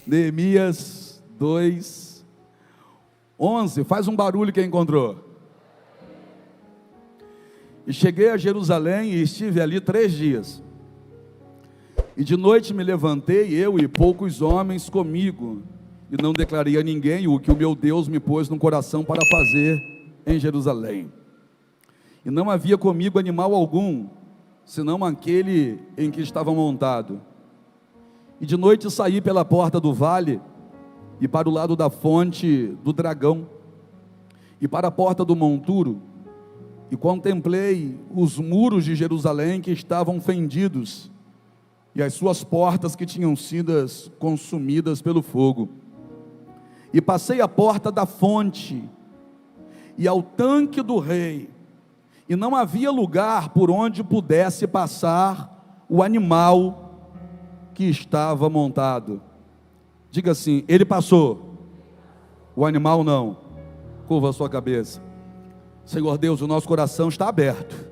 Neemias 2:11. Faz um barulho quem encontrou. E cheguei a Jerusalém e estive ali 3 dias. E de noite me levantei, eu e poucos homens comigo, e não declarei a ninguém o que o meu Deus me pôs no coração para fazer em Jerusalém. E não havia comigo animal algum, senão aquele em que estava montado. E de noite saí pela porta do vale, e para o lado da fonte do dragão, e para a porta do monturo, e contemplei os muros de Jerusalém que estavam fendidos, e as suas portas que tinham sido consumidas pelo fogo. E passei a porta da fonte, e ao tanque do rei, e não havia lugar por onde pudesse passar o animal que estava montado. Diga assim: ele passou, o animal não. Curva a sua cabeça. Senhor Deus, o nosso coração está aberto,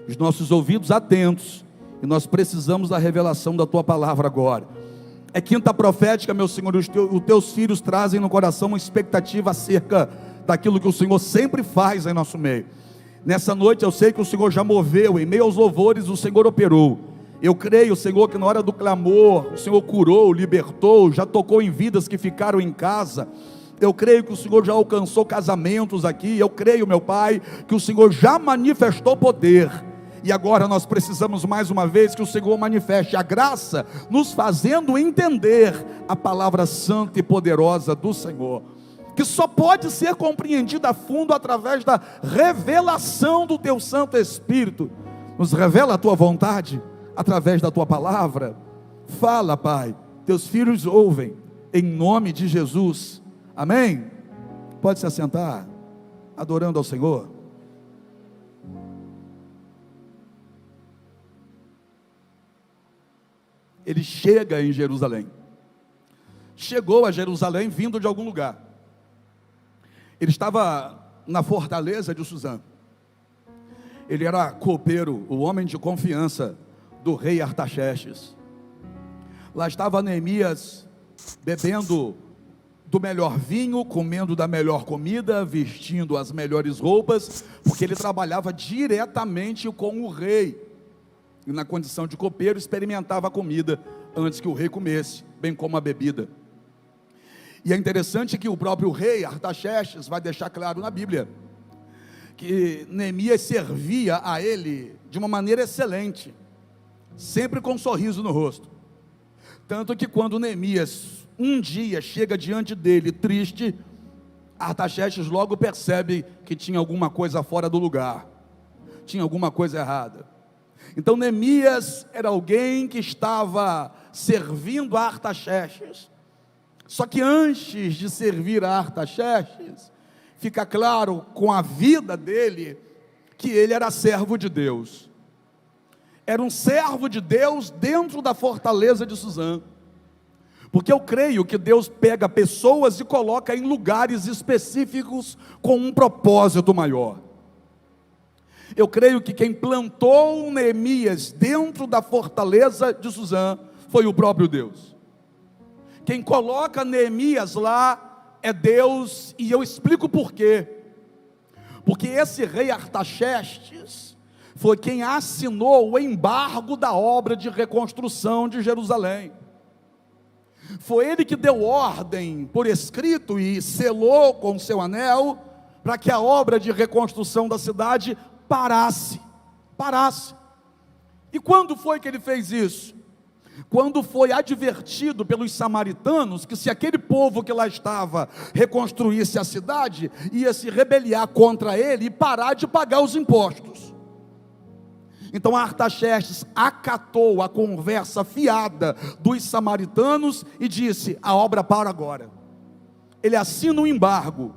os nossos ouvidos atentos, e nós precisamos da revelação da Tua palavra agora. É quinta profética, meu Senhor, os Teus filhos trazem no coração uma expectativa acerca daquilo que o Senhor sempre faz em nosso meio. Nessa noite eu sei que o Senhor já moveu, em meio aos louvores o Senhor operou. Eu creio, Senhor, que na hora do clamor o Senhor curou, libertou, já tocou em vidas que ficaram em casa. Eu creio que o Senhor já alcançou casamentos aqui. Eu creio, meu Pai, que o Senhor já manifestou poder. E agora nós precisamos mais uma vez que o Senhor manifeste a graça, nos fazendo entender a palavra santa e poderosa do Senhor, que só pode ser compreendida a fundo através da revelação do Teu Santo Espírito. Nos revela a Tua vontade através da Tua palavra. Fala, Pai, Teus filhos ouvem, em nome de Jesus, amém? Pode se assentar, adorando ao Senhor. Ele chega em Jerusalém, chegou a Jerusalém vindo de algum lugar. Ele estava na fortaleza de Suzã. Ele era copeiro, o homem de confiança do rei Artaxerxes. Lá estava Neemias bebendo do melhor vinho, comendo da melhor comida, vestindo as melhores roupas, porque ele trabalhava diretamente com o rei, e na condição de copeiro experimentava a comida antes que o rei comesse, bem como a bebida. E é interessante que o próprio rei Artaxerxes vai deixar claro na Bíblia que Neemias servia a ele de uma maneira excelente, sempre com um sorriso no rosto. Tanto que quando Neemias um dia chega diante dele triste, Artaxerxes logo percebe que tinha alguma coisa fora do lugar, tinha alguma coisa errada. Então Neemias era alguém que estava servindo a Artaxerxes. Só que antes de servir a Artaxerxes, fica claro com a vida dele que ele era servo de Deus. Era um servo de Deus dentro da fortaleza de Suzã. Porque eu creio que Deus pega pessoas e coloca em lugares específicos com um propósito maior. Eu creio que quem plantou Neemias dentro da fortaleza de Suzã foi o próprio Deus. Quem coloca Neemias lá é Deus, e eu explico por quê. Porque esse rei Artaxerxes foi quem assinou o embargo da obra de reconstrução de Jerusalém. Foi ele que deu ordem por escrito e selou com seu anel para que a obra de reconstrução da cidade parasse. E quando foi que ele fez isso? Quando foi advertido pelos samaritanos que se aquele povo que lá estava reconstruísse a cidade, ia se rebeliar contra ele e parar de pagar os impostos. Então Artaxerxes acatou a conversa fiada dos samaritanos e disse: a obra para agora. Ele assina um embargo,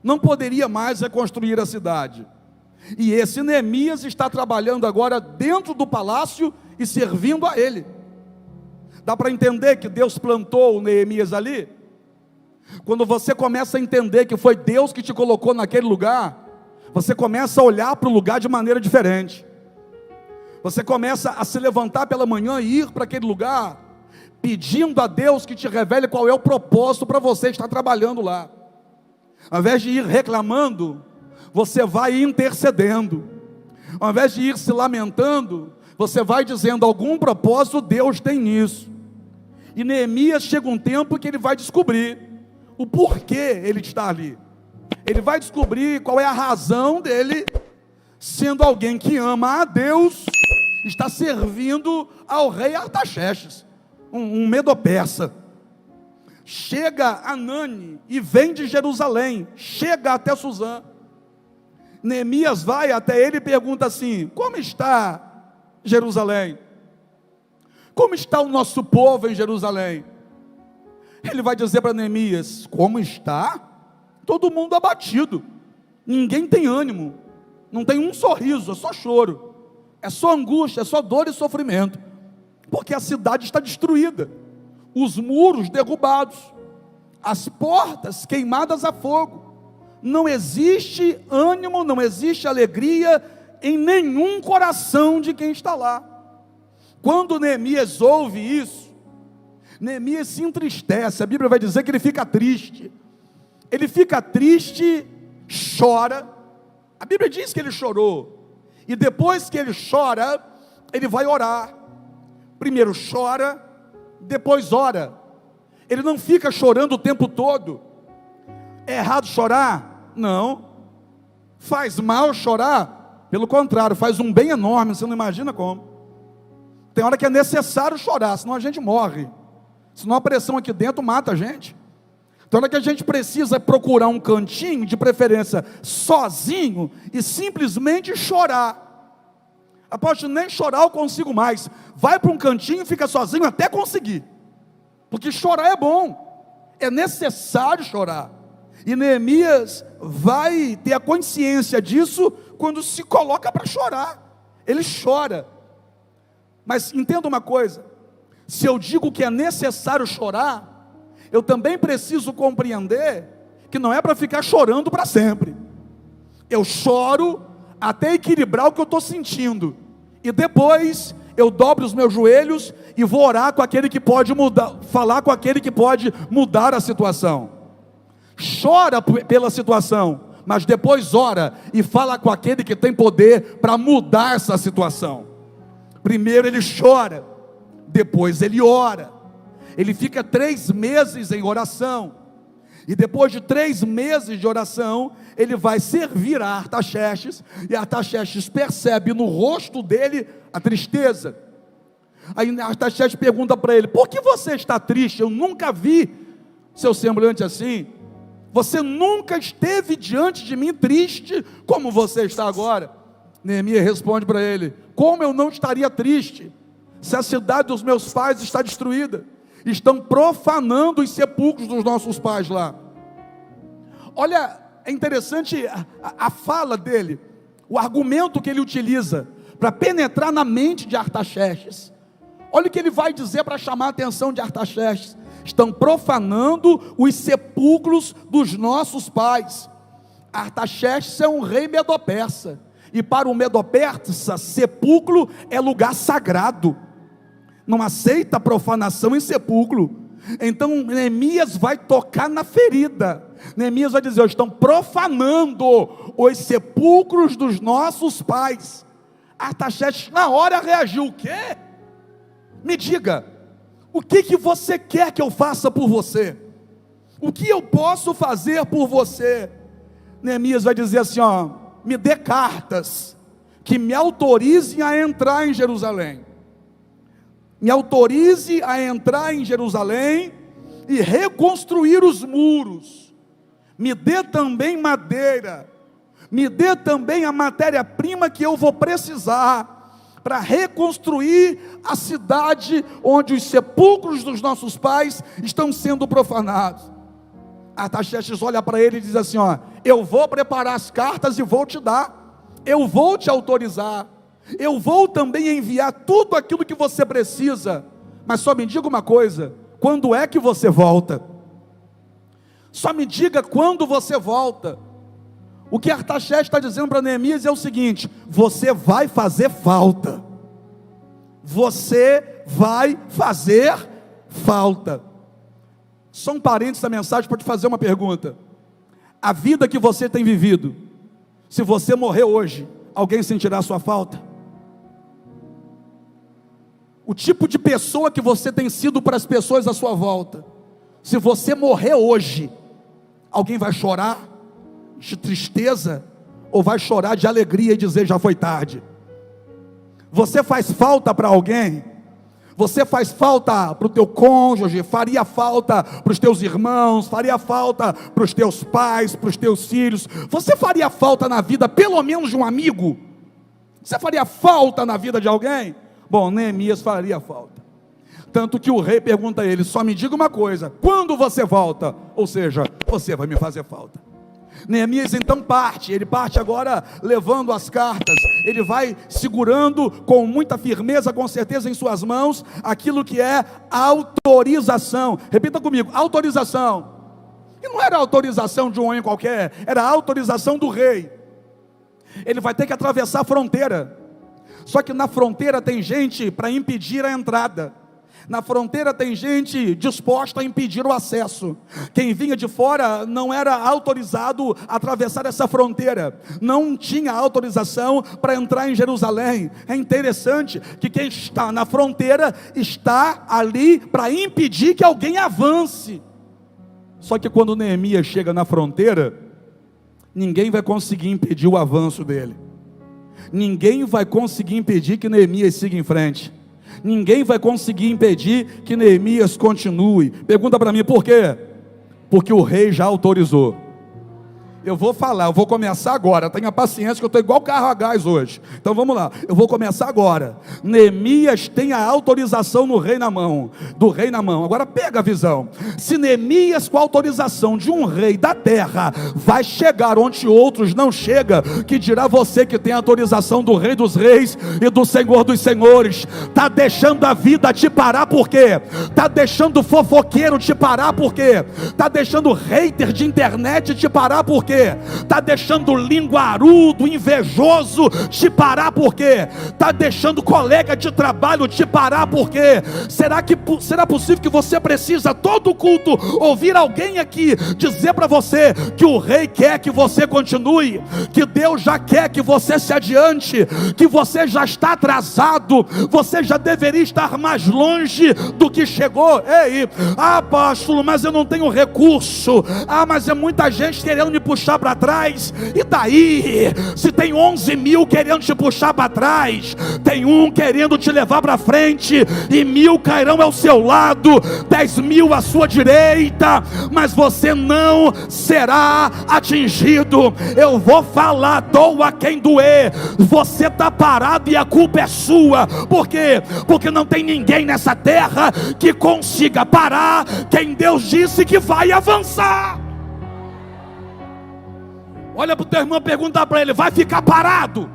não poderia mais reconstruir a cidade. E esse Neemias está trabalhando agora dentro do palácio e servindo a ele. Dá para entender que Deus plantou o Neemias ali? Quando você começa a entender que foi Deus que te colocou naquele lugar, você começa a olhar para o lugar de maneira diferente. Você começa a se levantar pela manhã e ir para aquele lugar pedindo a Deus que te revele qual é o propósito para você estar trabalhando lá. Ao invés de ir reclamando, você vai intercedendo. Ao invés de ir se lamentando, você vai dizendo: algum propósito Deus tem nisso. E Neemias chega um tempo que ele vai descobrir o porquê ele está ali. Ele vai descobrir qual é a razão dele, sendo alguém que ama a Deus, está servindo ao rei Artaxerxes, um medo-persa. Chega Anani e vem de Jerusalém, chega até Suzã. Neemias vai até ele e pergunta assim: como está Jerusalém? Como está o nosso povo em Jerusalém? Ele vai dizer para Neemias: como está? Todo mundo abatido, ninguém tem ânimo, não tem um sorriso, é só choro, é só angústia, é só dor e sofrimento, porque a cidade está destruída, os muros derrubados, as portas queimadas a fogo, não existe ânimo, não existe alegria em nenhum coração de quem está lá. Quando Neemias ouve isso, Neemias se entristece. A Bíblia vai dizer que ele fica triste. Ele fica triste, chora. A Bíblia diz que ele chorou. E depois que ele chora, ele vai orar. Primeiro chora, depois ora. Ele não fica chorando o tempo todo. É errado chorar? Não. Faz mal chorar? Pelo contrário, faz um bem enorme, você não imagina como. Tem hora que é necessário chorar, senão a gente morre. Senão a pressão aqui dentro mata a gente. Tem hora que a gente precisa procurar um cantinho, de preferência sozinho, e simplesmente chorar. Apóstolo, nem chorar eu consigo mais. Vai para um cantinho e fica sozinho até conseguir. Porque chorar é bom. É necessário chorar. E Neemias vai ter a consciência disso quando se coloca para chorar. Ele chora. Mas entenda uma coisa: se eu digo que é necessário chorar, eu também preciso compreender que não é para ficar chorando para sempre. Eu choro até equilibrar o que eu estou sentindo, e depois eu dobro os meus joelhos e vou orar com aquele que pode mudar, falar com aquele que pode mudar a situação. Chora pela situação, mas depois ora e fala com aquele que tem poder para mudar essa situação. Primeiro ele chora, depois ele ora. Ele fica 3 meses em oração, e depois de 3 meses de oração, ele vai servir a Artaxerxes, e Artaxerxes percebe no rosto dele a tristeza. Aí Artaxerxes pergunta para ele: por que você está triste? Eu nunca vi seu semblante assim. Você nunca esteve diante de mim triste como você está agora. Neemias responde para ele: como eu não estaria triste, se a cidade dos meus pais está destruída? Estão profanando os sepulcros dos nossos pais lá. Olha, é interessante a fala dele, o argumento que ele utiliza para penetrar na mente de Artaxerxes. Olha o que ele vai dizer para chamar a atenção de Artaxerxes: estão profanando os sepulcros dos nossos pais. Artaxerxes é um rei medo-persa, e para o medo-persa, sepulcro é lugar sagrado, não aceita profanação em sepulcro. Então Neemias vai tocar na ferida. Neemias vai dizer: estão profanando os sepulcros dos nossos pais. Artaxerxes na hora reagiu: o quê? Me diga, o que você quer que eu faça por você? O que eu posso fazer por você? Neemias vai dizer assim: me dê cartas que me autorizem a entrar em Jerusalém. Me autorize a entrar em Jerusalém e reconstruir os muros. Me dê também madeira. Me dê também a matéria-prima que eu vou precisar para reconstruir a cidade onde os sepulcros dos nossos pais estão sendo profanados. Artaxerxes olha para ele e diz assim: eu vou preparar as cartas e vou te dar. Eu vou te autorizar. Eu vou também enviar tudo aquilo que você precisa, mas só me diga uma coisa: quando é que você volta? Só me diga quando você volta. O que Artaxerxes está dizendo para Neemias é o seguinte: você vai fazer falta. Você vai fazer falta. Só um parênteses da mensagem para te fazer uma pergunta. A vida que você tem vivido, se você morrer hoje, alguém sentirá a sua falta? O tipo de pessoa que você tem sido para as pessoas à sua volta, se você morrer hoje, alguém vai chorar de tristeza ou vai chorar de alegria e dizer já foi tarde? Você faz falta para alguém? Você faz falta para o teu cônjuge, faria falta para os teus irmãos, faria falta para os teus pais, para os teus filhos. Você faria falta na vida pelo menos de um amigo? Você faria falta na vida de alguém? Bom, Neemias faria falta. Tanto que o rei pergunta a ele: só me diga uma coisa, quando você volta? Ou seja, você vai me fazer falta. Neemias então parte, ele parte agora levando as cartas, ele vai segurando com muita firmeza, com certeza em suas mãos, aquilo que é autorização. Repita comigo: autorização. E não era autorização de um homem qualquer, era a autorização do rei. Ele vai ter que atravessar a fronteira, só que na fronteira tem gente para impedir a entrada. Na fronteira tem gente disposta a impedir o acesso. Quem vinha de fora não era autorizado a atravessar essa fronteira, não tinha autorização para entrar em Jerusalém. É interessante que quem está na fronteira está ali para impedir que alguém avance. Só que quando Neemias chega na fronteira, ninguém vai conseguir impedir o avanço dele. Ninguém vai conseguir impedir que Neemias siga em frente. Ninguém vai conseguir impedir que Neemias continue. Pergunta para mim, por quê? Porque o rei já autorizou. Eu vou falar, eu vou começar agora. Tenha paciência que eu estou igual carro a gás hoje. Então vamos lá, eu vou começar agora. Neemias tem a autorização do rei na mão. Agora pega a visão. Se Neemias, com a autorização de um rei da terra, vai chegar onde outros não chegam, que dirá você que tem a autorização do rei dos reis e do senhor dos senhores? Está deixando a vida te parar por quê? Está deixando fofoqueiro te parar por quê? Está deixando hater de internet te parar por quê? Está deixando linguarudo, invejoso te parar por quê? Está deixando colega de trabalho te parar por quê? Será possível que você precisa todo culto ouvir alguém aqui dizer para você que o rei quer que você continue, que Deus já quer que você se adiante, que você já está atrasado, você já deveria estar mais longe do que chegou? Ei, pastor, mas eu não tenho recurso, mas é muita gente querendo me puxar para trás. E daí? Se tem 11 mil querendo te puxar para trás, tem um querendo te levar para frente, e 1000 cairão ao seu lado, 10 mil à sua direita, mas você não será atingido. Eu vou falar, doa quem doer. Você está parado e a culpa é sua. Por quê? Porque não tem ninguém nessa terra que consiga parar quem Deus disse que vai avançar. Olha para o teu irmão e pergunta para ele: vai ficar parado?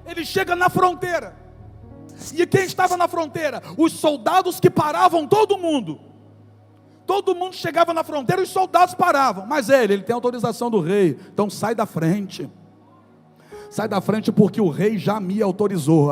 Ele chega na fronteira. E quem estava na fronteira? Os soldados que paravam todo mundo. Todo mundo chegava na fronteira, os soldados paravam. Mas ele tem autorização do rei. Então sai da frente. Sai da frente, porque o rei já me autorizou.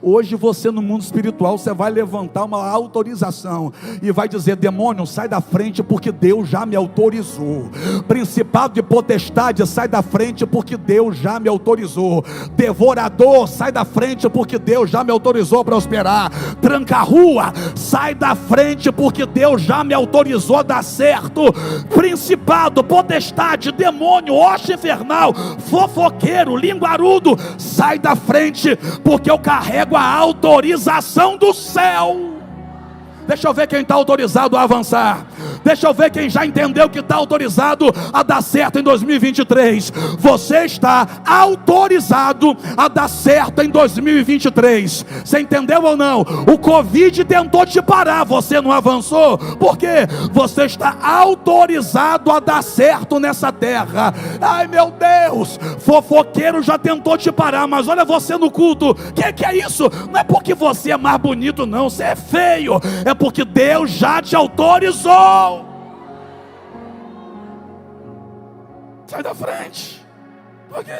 Hoje você no mundo espiritual, você vai levantar uma autorização e vai dizer: demônio, sai da frente, porque Deus já me autorizou. Principado de potestade, sai da frente, porque Deus já me autorizou. Devorador, sai da frente, porque Deus já me autorizou a prosperar. Tranca-rua, sai da frente, porque Deus já me autorizou a dar certo. Principado, potestade, demônio, hoste infernal, fofoqueiro, linguarudo, sai da frente, porque eu carrego a autorização do céu. Deixa eu ver quem está autorizado a avançar. Deixa eu ver quem já entendeu que está autorizado a dar certo em 2023. Você está autorizado a dar certo em 2023. Você entendeu ou não? O Covid tentou te parar, você não avançou. Por quê? Você está autorizado a dar certo nessa terra. Ai meu Deus, fofoqueiro já tentou te parar, mas olha você no culto. Que é isso? Não é porque você é mais bonito não, você é feio. É porque Deus já te autorizou. Sai da frente. Porque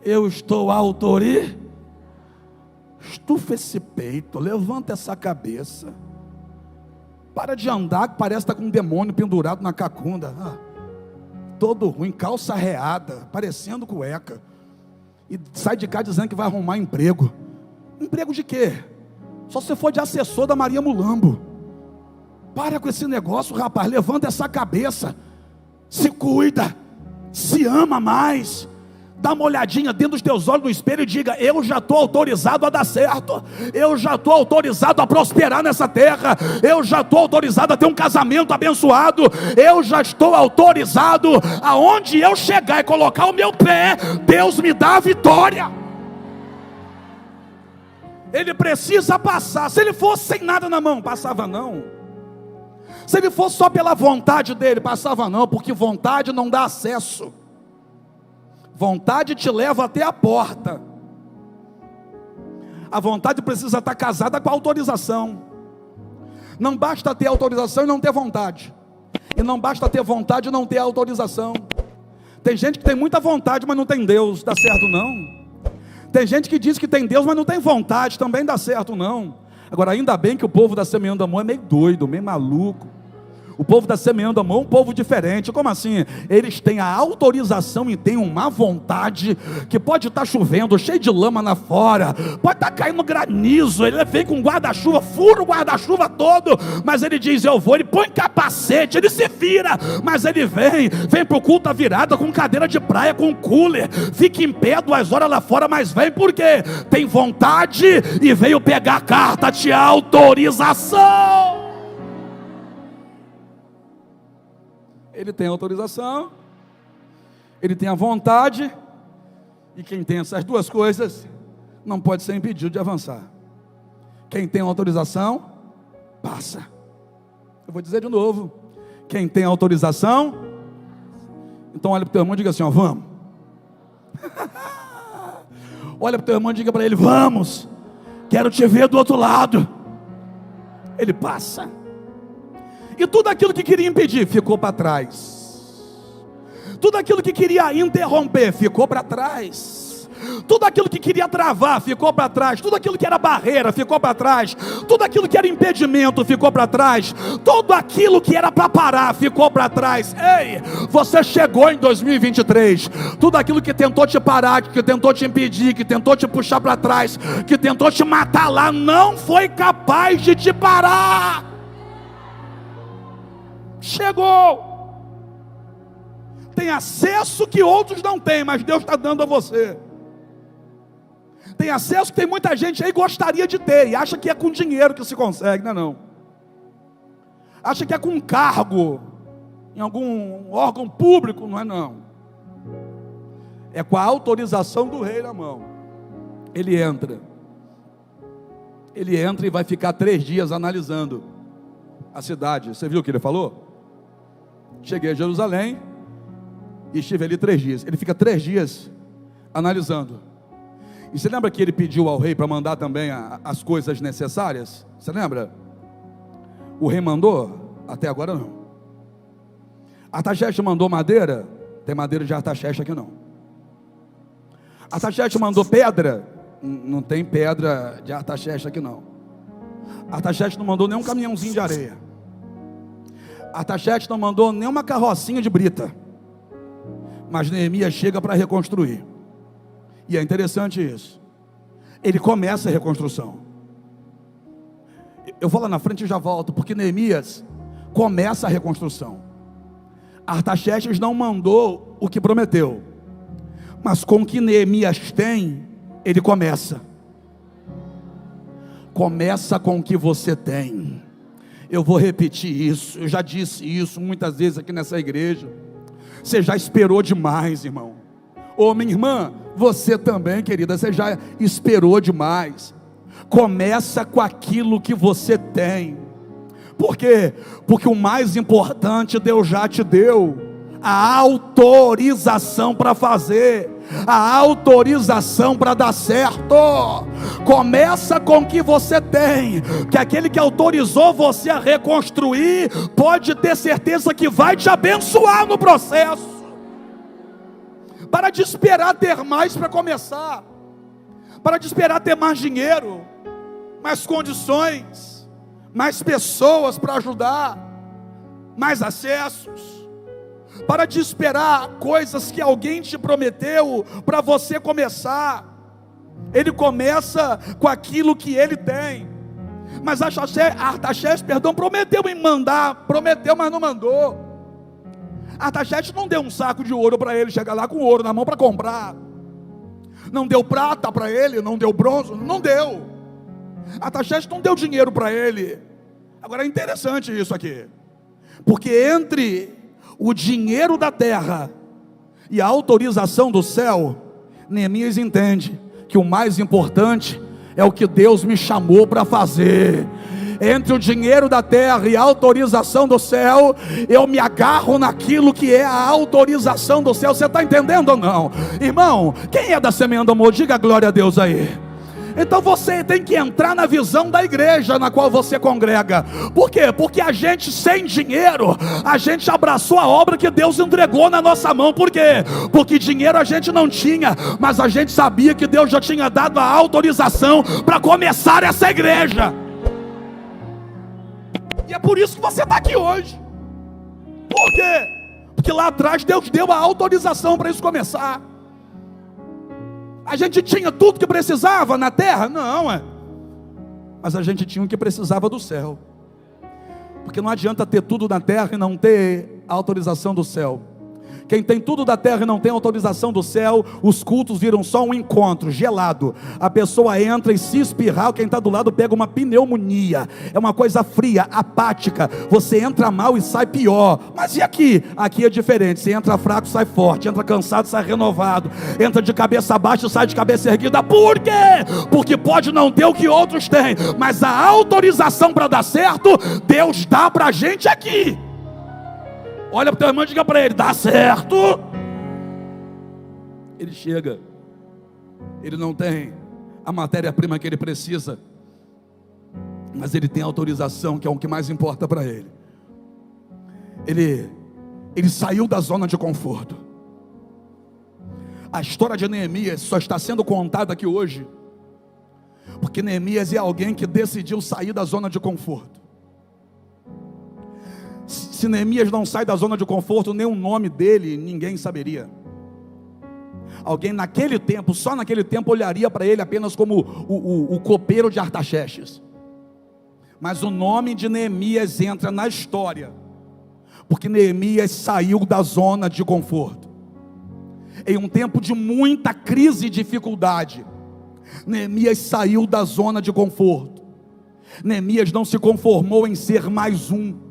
eu estou autorizado. Estufa esse peito, levanta essa cabeça. Para de andar que parece estar com um demônio pendurado na cacunda. Todo ruim, calça arreada, parecendo cueca. E sai de cá dizendo que vai arrumar emprego. Emprego de quê? Só se for de assessor da Maria Mulambo. Para com esse negócio, rapaz. Levanta essa cabeça. Se cuida. Se ama mais. Dá uma olhadinha dentro dos teus olhos no espelho e diga: eu já estou autorizado a dar certo. Eu já estou autorizado a prosperar nessa terra. Eu já estou autorizado a ter um casamento abençoado. Eu já estou autorizado, aonde eu chegar e colocar o meu pé, Deus me dá a vitória. Ele precisa passar. Se ele fosse sem nada na mão, passava não. Se ele fosse só pela vontade dele, passava não, porque vontade não dá acesso. Vontade te leva até a porta. A vontade precisa estar casada com a autorização. Não basta ter autorização e não ter vontade. E não basta ter vontade e não ter autorização. Tem gente que tem muita vontade, mas não tem Deus. Dá certo não. Tem gente que diz que tem Deus, mas não tem vontade. Também dá certo não. Agora, ainda bem que o povo da Semeando Amor é meio doido, meio maluco. O povo da Semeando Amor é um povo diferente. Como assim? Eles têm a autorização e têm uma vontade, que pode estar chovendo, cheio de lama lá fora, pode estar caindo granizo, ele vem com guarda-chuva, fura o guarda-chuva todo, mas ele diz: eu vou. Ele põe capacete, ele se vira, mas ele vem para o culto à virada com cadeira de praia, com cooler, fica em pé 2 horas lá fora, mas vem porque tem vontade e veio pegar a carta de autorização. Ele tem autorização, ele tem a vontade, e quem tem essas duas coisas não pode ser impedido de avançar. Quem tem autorização, passa. Eu vou dizer de novo: quem tem autorização, então olha para o teu irmão e diga assim: ó, vamos. Olha para o teu irmão e diga para ele: vamos, quero te ver do outro lado. Ele passa. E tudo aquilo que queria impedir ficou para trás. Tudo aquilo que queria interromper ficou para trás. Tudo aquilo que queria travar ficou para trás. Tudo aquilo que era barreira ficou para trás. Tudo aquilo que era impedimento ficou para trás. Tudo aquilo que era para parar ficou para trás. Ei, você chegou em 2023. Tudo aquilo que tentou te parar, que tentou te impedir, que tentou te puxar para trás, que tentou te matar lá, não foi capaz de te parar. Chegou. Tem acesso que outros não têm, mas Deus está dando a você. Tem acesso que tem muita gente aí gostaria de ter, e acha que é com dinheiro que se consegue, não é não. Acha que é com cargo, em algum órgão público, não é não. É com a autorização do rei na mão. Ele entra e vai ficar 3 dias analisando a cidade. Você viu o que ele falou? Cheguei a Jerusalém e estive ali 3 dias. Ele fica 3 dias analisando. E você lembra que ele pediu ao rei para mandar também as coisas necessárias? Você lembra? O rei mandou? Até agora não. Artaxerxes mandou madeira? Tem madeira de Artaxerxes aqui não. Artaxerxes mandou pedra? Não tem pedra de Artaxerxes aqui não. Artaxerxes não mandou nem um caminhãozinho de areia. Artaxerxes não mandou nem uma carrocinha de brita. Mas Neemias chega para reconstruir. E é interessante isso. Ele começa a reconstrução. Eu vou lá na frente e já volto, porque Neemias começa a reconstrução. Artaxerxes não mandou o que prometeu, mas com o que Neemias tem, ele começa. Começa com o que você tem. Eu vou repetir isso, eu já disse isso muitas vezes aqui nessa igreja. Você já esperou demais, irmão. Ô minha irmã, você também, querida, você já esperou demais. Começa com aquilo que você tem. Por quê? Porque o mais importante Deus já te deu. A autorização para fazer, a autorização para dar certo. Começa com o que você tem, que aquele que autorizou você a reconstruir, pode ter certeza que vai te abençoar no processo. Para de esperar ter mais para começar. Para de esperar ter mais dinheiro, mais condições, mais pessoas para ajudar, mais acessos. Para de esperar coisas que alguém te prometeu para você começar. Ele começa com aquilo que ele tem. Mas Artaxerxes, prometeu em mandar, prometeu, mas não mandou. Artaxerxes não deu um saco de ouro para ele chegar lá com ouro na mão para comprar. Não deu prata para ele, não deu bronze, não deu. Artaxerxes não deu dinheiro para ele. Agora é interessante isso aqui, porque entre o dinheiro da terra e a autorização do céu, Neemias entende que o mais importante é o que Deus me chamou para fazer. Entre o dinheiro da terra e a autorização do céu, eu me agarro naquilo que é a autorização do céu. Você está entendendo ou não? Irmão, quem é da Semeando Amor? Diga glória a Deus aí. Então você tem que entrar na visão da igreja na qual você congrega. Por quê? Porque a gente sem dinheiro, a gente abraçou a obra que Deus entregou na nossa mão. Por quê? Porque dinheiro a gente não tinha, mas a gente sabia que Deus já tinha dado a autorização para começar essa igreja. E é por isso que você está aqui hoje. Por quê? Porque lá atrás Deus deu a autorização para isso começar. A gente tinha tudo que precisava na terra? Não, mas a gente tinha o que precisava do céu. Porque não adianta ter tudo na terra e não ter a autorização do céu. Quem tem tudo da terra e não tem autorização do céu, os cultos viram só um encontro gelado. A pessoa entra e se espirrar, quem está do lado pega uma pneumonia. É uma coisa fria, apática. Você entra mal e sai pior. Mas e aqui? Aqui é diferente. Você entra fraco, sai forte. Entra cansado, sai renovado. Entra de cabeça baixa, sai de cabeça erguida. Por quê? Porque pode não ter o que outros têm, mas a autorização para dar certo, Deus dá para a gente aqui. Olha para o teu irmão e diga para ele: dá certo. Ele chega, ele não tem a matéria-prima que ele precisa, mas ele tem autorização, que é o que mais importa para ele. Ele saiu da zona de conforto. A história de Neemias só está sendo contada aqui hoje porque Neemias é alguém que decidiu sair da zona de conforto. Se Neemias não sai da zona de conforto, nem o nome dele ninguém saberia. Alguém naquele tempo, só naquele tempo, olharia para ele apenas como o copeiro de Artaxerxes. Mas o nome de Neemias entra na história, porque Neemias saiu da zona de conforto. Em um tempo de muita crise e dificuldade, Neemias saiu da zona de conforto. Neemias não se conformou em ser mais um.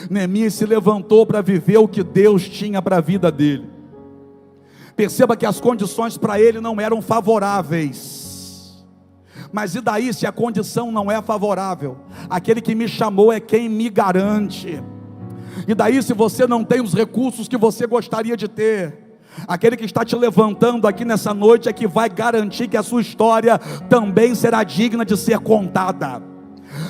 Neemias se levantou para viver o que Deus tinha para a vida dele. Perceba que as condições para ele não eram favoráveis. Mas e daí se a condição não é favorável? Aquele que me chamou é quem me garante. E daí se você não tem os recursos que você gostaria de ter, aquele que está te levantando aqui nessa noite é que vai garantir que a sua história também será digna de ser contada.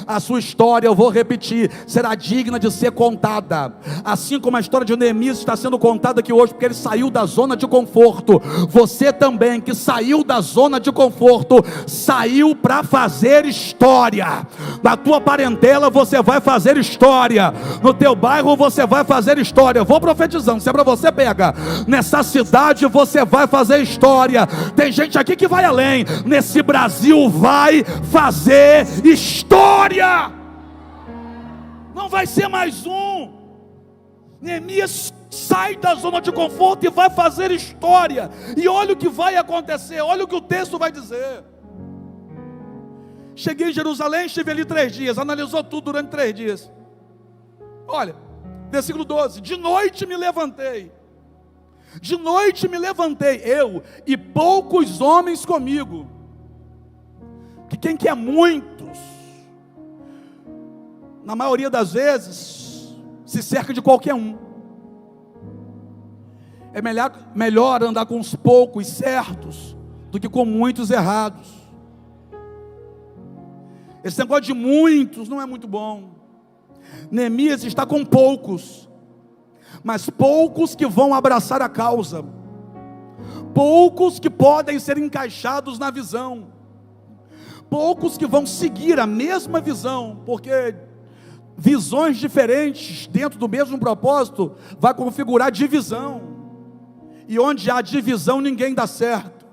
A sua história, eu vou repetir, será digna de ser contada. Assim como a história de Neemias está sendo contada aqui hoje, porque ele saiu da zona de conforto. Você também que saiu da zona de conforto, saiu para fazer história. Na tua parentela você vai fazer história. No teu bairro você vai fazer história. Vou profetizando, se é para você, pega. Nessa cidade você vai fazer história. Tem gente aqui que vai além. Nesse Brasil vai fazer história. Não vai ser mais um. Neemias sai da zona de conforto e vai fazer história. E olha o que vai acontecer, olha o que o texto vai dizer. Cheguei em Jerusalém, estive ali 3 dias, analisou tudo durante 3 dias. Olha, versículo 12: de noite me levantei. De noite me levantei, eu e poucos homens comigo. Que quem quer muitos, na maioria das vezes, se cerca de qualquer um. É melhor andar com os poucos certos do que com muitos errados. Esse negócio de muitos não é muito bom. Neemias está com poucos, mas poucos que vão abraçar a causa. poucos que podem ser encaixados na visão, poucos que vão seguir a mesma visão, porque visões diferentes dentro do mesmo propósito vai configurar divisão, e onde há divisão ninguém dá certo.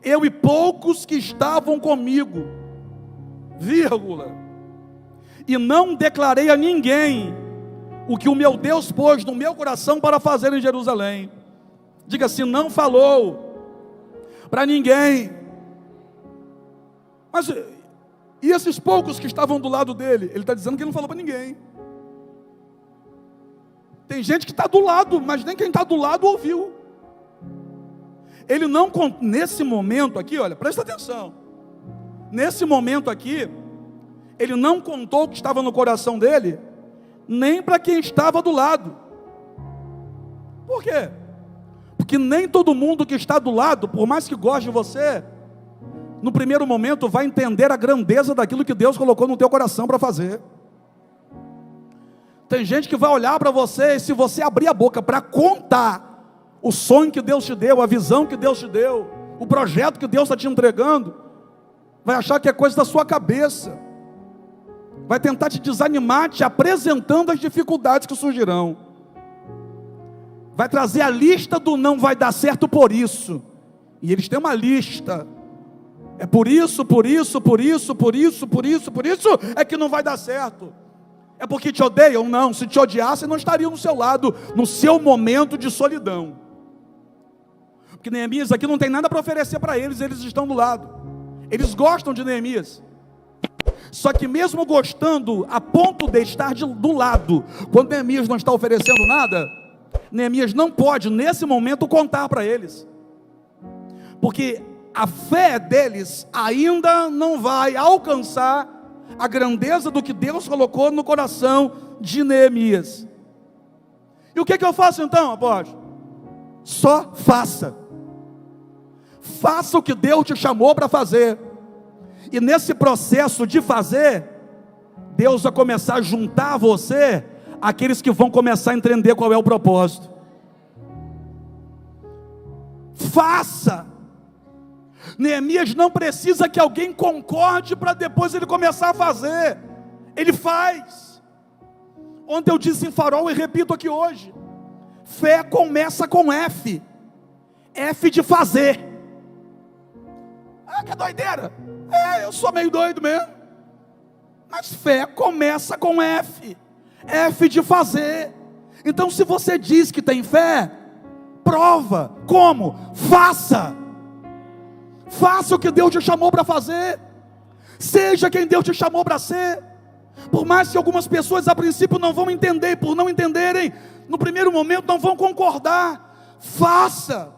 Eu e poucos que estavam comigo, vírgula, e não declarei a ninguém o que o meu Deus pôs no meu coração para fazer em Jerusalém. Diga assim: não falou para ninguém. Mas e esses poucos que estavam do lado dele? Ele está dizendo que ele não falou para ninguém. Tem gente que está do lado, mas nem quem está do lado ouviu. Ele não, nesse momento aqui, olha, presta atenção. Nesse momento aqui, ele não contou o que estava no coração dele, nem para quem estava do lado. Por quê? Porque nem todo mundo que está do lado, por mais que goste de você, no primeiro momento vai entender a grandeza daquilo que Deus colocou no teu coração para fazer. Tem gente que vai olhar para você, e se você abrir a boca para contar o sonho que Deus te deu, a visão que Deus te deu, o projeto que Deus está te entregando, vai achar que é coisa da sua cabeça, vai tentar te desanimar, te apresentando as dificuldades que surgirão, vai trazer a lista do não vai dar certo por isso, e eles têm uma lista, é por isso é que não vai dar certo. É porque te odeiam? Não, se te odiassem não estariam do seu lado, no seu momento de solidão. Porque Neemias aqui não tem nada para oferecer para eles, eles estão do lado, eles gostam de Neemias, só que mesmo gostando, a ponto de estar do lado, quando Neemias não está oferecendo nada, Neemias não pode nesse momento contar para eles, porque a fé deles ainda não vai alcançar a grandeza do que Deus colocou no coração de Neemias. E o que eu faço então, apóstolo? Só faça. Faça o que Deus te chamou para fazer. E nesse processo de fazer, Deus vai começar a juntar a você aqueles que vão começar a entender qual é o propósito. Faça. Neemias não precisa que alguém concorde para depois ele começar a fazer. Ele faz. Ontem eu disse em Farol e repito aqui hoje: fé começa com F. F de fazer. Ah, que doideira. Eu sou meio doido mesmo. Mas fé começa com F. F de fazer. Então se você diz que tem fé, prova. Como? Faça. Faça o que Deus te chamou para fazer. Seja quem Deus te chamou para ser. Por mais que algumas pessoas a princípio não vão entender, por não entenderem, no primeiro momento não vão concordar. Faça.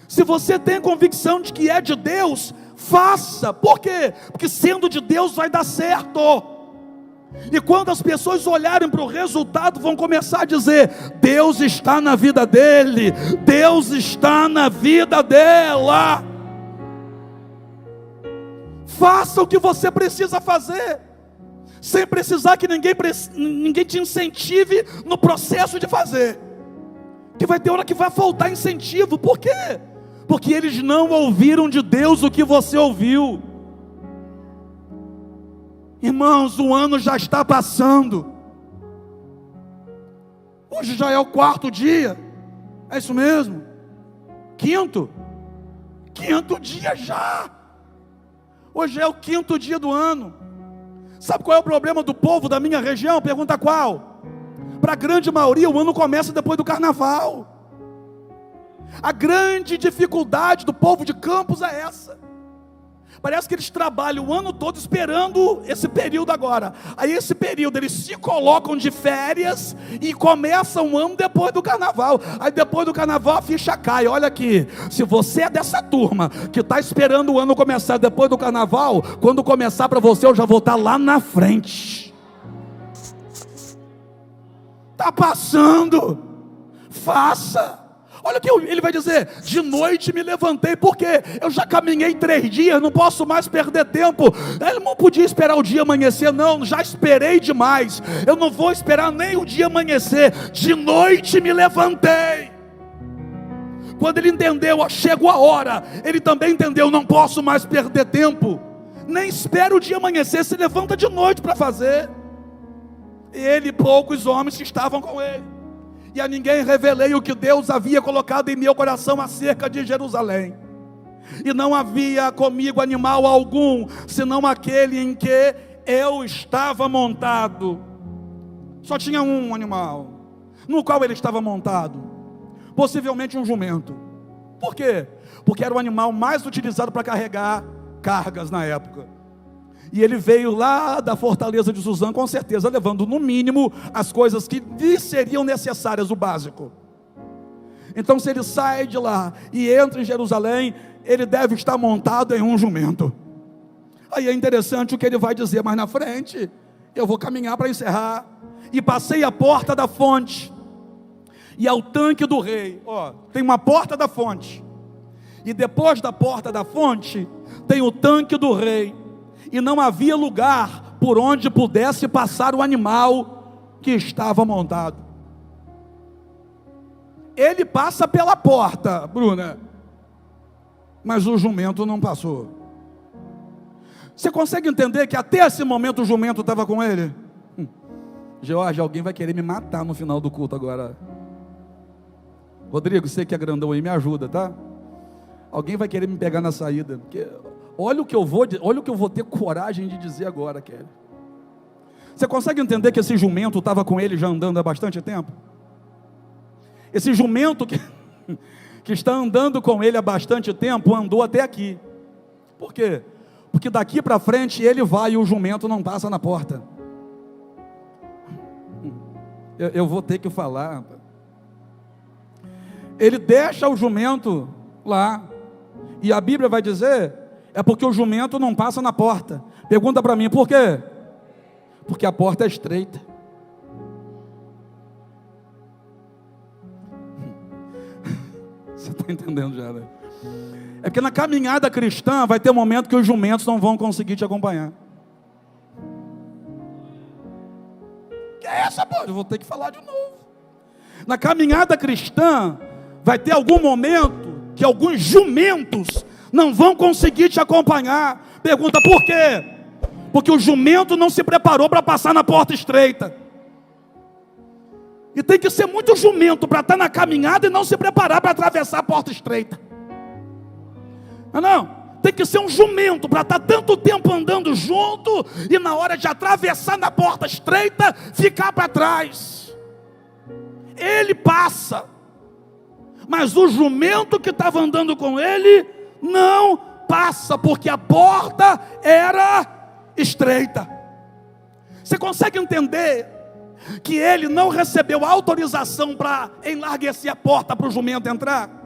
Se você tem convicção de que é de Deus, faça. Por quê? Porque sendo de Deus vai dar certo. E quando as pessoas olharem para o resultado, vão começar a dizer: Deus está na vida dele, Deus está na vida dela. Faça o que você precisa fazer, sem precisar que ninguém te incentive no processo de fazer. Que vai ter hora que vai faltar incentivo. Por quê? Porque eles não ouviram de Deus o que você ouviu. Irmãos, o ano já está passando. Hoje já é o 4º dia. É isso mesmo? Quinto dia já. Hoje é o 5º dia do ano. Sabe qual é o problema do povo da minha região? Pergunta qual? Para a grande maioria, o ano começa depois do carnaval. A grande dificuldade do povo de Campos é essa. Parece que eles trabalham o ano todo esperando esse período agora. Aí esse período eles se colocam de férias e começam o ano depois do carnaval. Aí depois do carnaval a ficha cai. Olha aqui, se você é dessa turma que está esperando o ano começar depois do carnaval, quando começar para você eu já vou estar lá na frente. Está passando. Faça. Olha o que ele vai dizer: de noite me levantei, porque eu já caminhei 3 dias, não posso mais perder tempo. Ele não podia esperar o dia amanhecer, não, já esperei demais, eu não vou esperar nem o dia amanhecer. De noite me levantei, Quando ele entendeu, ó, chegou a hora, ele também entendeu, não posso mais perder tempo, nem espera o dia amanhecer, se levanta de noite para fazer. Ele e poucos homens que estavam com ele, e a ninguém revelei o que Deus havia colocado em meu coração acerca de Jerusalém. E não havia comigo animal algum, senão aquele em que eu estava montado. Só tinha um animal, no qual ele estava montado, possivelmente um jumento. Por quê? Porque era o animal mais utilizado para carregar cargas na época. E ele veio lá da fortaleza de Suzã, com certeza, levando no mínimo as coisas que lhe seriam necessárias, o básico. Então, se ele sai de lá e entra em Jerusalém, ele deve estar montado em um jumento. Aí é interessante o que ele vai dizer mais na frente. Eu vou caminhar para encerrar. E passei a porta da fonte, e ao tanque do rei. Ó, tem uma porta da fonte, e depois da porta da fonte tem o tanque do rei. E não havia lugar por onde pudesse passar o animal que estava montado. Ele passa pela porta, Bruna, mas o jumento não passou. Você consegue entender que até esse momento o jumento estava com ele? George, alguém vai querer me matar no final do culto agora. Rodrigo, você que é grandão aí, me ajuda, tá? Alguém vai querer me pegar na saída, porque olha o que eu vou ter coragem de dizer agora, Kelly. Você consegue entender que esse jumento estava com ele já andando há bastante tempo? Esse jumento que está andando com ele há bastante tempo, andou até aqui. Por quê? Porque daqui para frente ele vai e o jumento não passa na porta. Eu vou ter que falar. Ele deixa o jumento lá, e a Bíblia vai dizer, é porque o jumento não passa na porta. Pergunta para mim, por quê? Porque a porta é estreita. Você está entendendo já, né? É porque na caminhada cristã vai ter um momento que os jumentos não vão conseguir te acompanhar. Que é essa, pô? Eu vou ter que falar de novo. Na caminhada cristã vai ter algum momento que alguns jumentos não vão conseguir te acompanhar. Pergunta, por quê? Porque o jumento não se preparou para passar na porta estreita. E tem que ser muito jumento para estar na caminhada e não se preparar para atravessar a porta estreita. Não, tem que ser um jumento para estar tanto tempo andando junto e na hora de atravessar na porta estreita, ficar para trás. Ele passa, mas o jumento que estava andando com ele não passa, porque a porta era estreita. Você consegue entender que ele não recebeu autorização para enlarguecer a porta para o jumento entrar?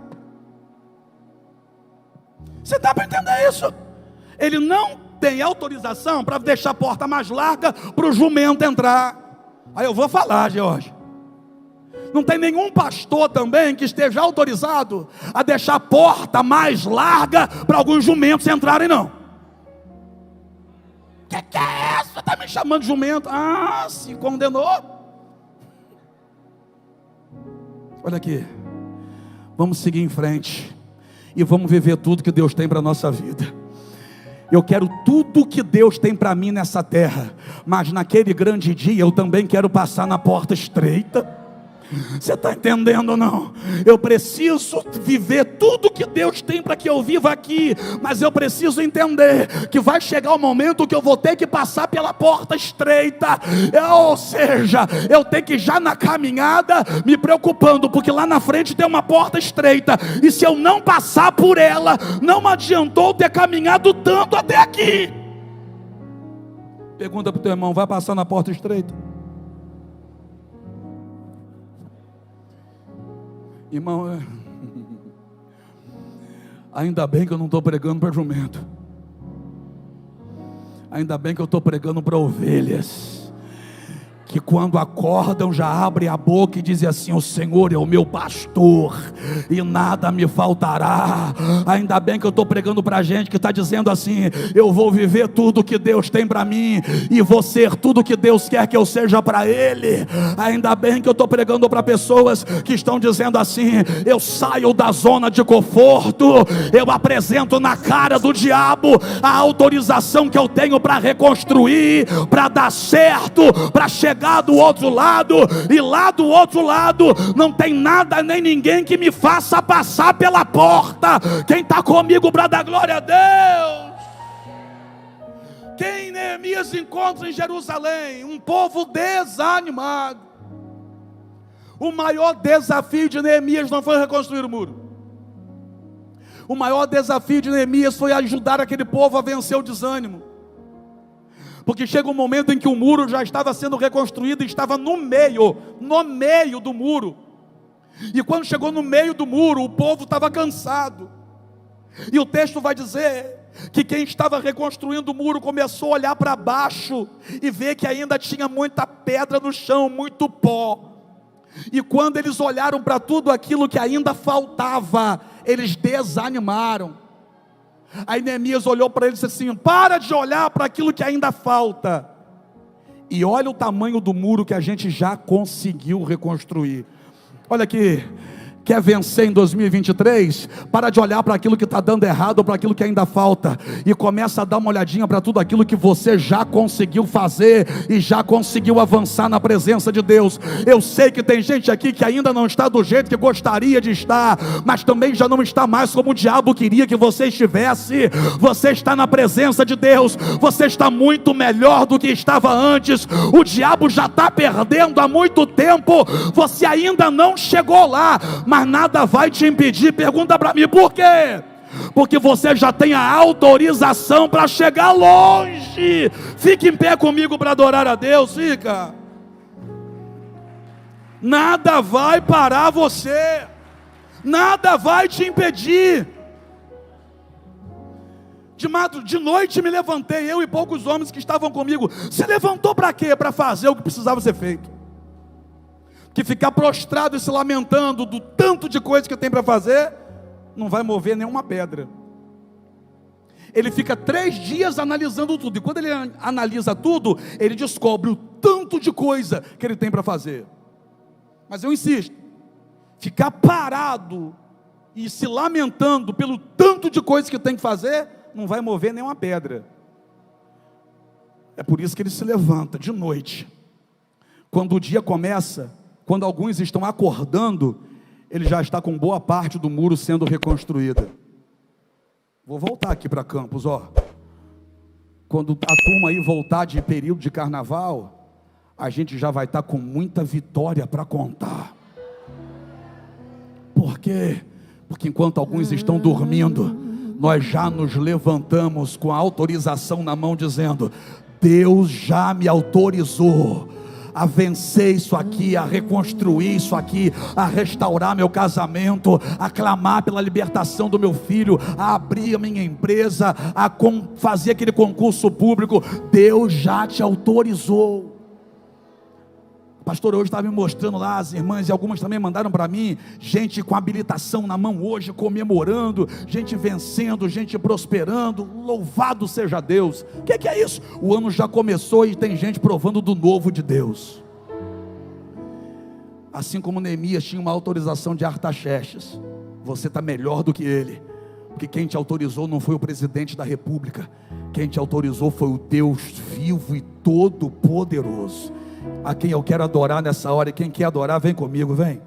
Você dá para entender isso? Ele não tem autorização para deixar a porta mais larga para o jumento entrar. Aí eu vou falar, George. Não tem nenhum pastor também que esteja autorizado a deixar a porta mais larga para alguns jumentos entrarem, não. Que é isso? Você está me chamando de jumento? Ah, se condenou. Olha aqui. Vamos seguir em frente. E vamos viver tudo que Deus tem para a nossa vida. Eu quero tudo que Deus tem para mim nessa terra. Mas naquele grande dia eu também quero passar na porta estreita. Você está entendendo ou não? Eu preciso viver tudo que Deus tem para que eu viva aqui, mas eu preciso entender que vai chegar o momento que eu vou ter que passar pela porta estreita. Ou seja, eu tenho que já na caminhada me preocupando, porque lá na frente tem uma porta estreita, e se eu não passar por ela, não adiantou ter caminhado tanto até aqui. Pergunta para o teu irmão, vai passar na porta estreita? Irmão, ainda bem que eu não estou pregando para jumento. Ainda bem que eu estou pregando para ovelhas que quando acordam já abrem a boca e dizem assim: o Senhor é o meu pastor e nada me faltará. Ainda bem que eu estou pregando para gente que está dizendo assim: eu vou viver tudo que Deus tem para mim e vou ser tudo que Deus quer que eu seja para Ele. Ainda bem que eu estou pregando para pessoas que estão dizendo assim: eu saio da zona de conforto, eu apresento na cara do diabo a autorização que eu tenho para reconstruir, para dar certo, para chegar do outro lado, e lá do outro lado não tem nada nem ninguém que me faça passar pela porta. Quem está comigo para dar glória a Deus? Quem Neemias encontra em Jerusalém? Um povo desanimado. O maior desafio de Neemias não foi reconstruir o muro. O maior desafio de Neemias foi ajudar aquele povo a vencer o desânimo. Porque chega um momento em que o muro já estava sendo reconstruído e estava no meio do muro. E quando chegou no meio do muro, o povo estava cansado. E o texto vai dizer que quem estava reconstruindo o muro começou a olhar para baixo e ver que ainda tinha muita pedra no chão, muito pó. E quando eles olharam para tudo aquilo que ainda faltava, eles desanimaram. Aí Neemias olhou para ele e disse assim: para de olhar para aquilo que ainda falta e olha o tamanho do muro que a gente já conseguiu reconstruir. Olha aqui, quer vencer em 2023? Para de olhar para aquilo que está dando errado ou para aquilo que ainda falta e começa a dar uma olhadinha para tudo aquilo que você já conseguiu fazer e já conseguiu avançar na presença de Deus. Eu sei que tem gente aqui que ainda não está do jeito que gostaria de estar, mas também já não está mais como o diabo queria que você estivesse. Você está na presença de Deus, você está muito melhor do que estava antes. O diabo já está perdendo há muito tempo, você ainda não chegou lá, mas nada vai te impedir. Pergunta para mim, por quê? Porque você já tem a autorização para chegar longe. Fique em pé comigo para adorar a Deus, fica. Nada vai parar você, nada vai te impedir. De noite me levantei, eu e poucos homens que estavam comigo. Se levantou para quê? Para fazer o que precisava ser feito. Que ficar prostrado e se lamentando do tanto de coisa que tem para fazer, não vai mover nenhuma pedra. Ele fica 3 dias analisando tudo, e quando ele analisa tudo, ele descobre o tanto de coisa que ele tem para fazer. Mas eu insisto, ficar parado e se lamentando pelo tanto de coisa que tem que fazer, não vai mover nenhuma pedra. É por isso que ele se levanta de noite, quando o dia começa. Quando alguns estão acordando, ele já está com boa parte do muro sendo reconstruída. Vou voltar aqui para Campos, ó. Quando a turma aí voltar de período de carnaval, a gente já vai estar com muita vitória para contar. Por quê? Porque enquanto alguns estão dormindo, nós já nos levantamos com a autorização na mão, dizendo: Deus já me autorizou a vencer isso aqui, a reconstruir isso aqui, a restaurar meu casamento, a clamar pela libertação do meu filho, a abrir a minha empresa, a fazer aquele concurso público. Deus já te autorizou. O pastor hoje estava me mostrando lá as irmãs, e algumas também mandaram para mim, gente com habilitação na mão hoje, comemorando, gente vencendo, gente prosperando. Louvado seja Deus. O que é isso? O ano já começou e tem gente provando do novo de Deus. Assim como Neemias tinha uma autorização de Artaxerxes, você está melhor do que ele, porque quem te autorizou não foi o presidente da república, quem te autorizou foi o Deus vivo e todo poderoso, a quem eu quero adorar nessa hora. E quem quer adorar, vem comigo, vem.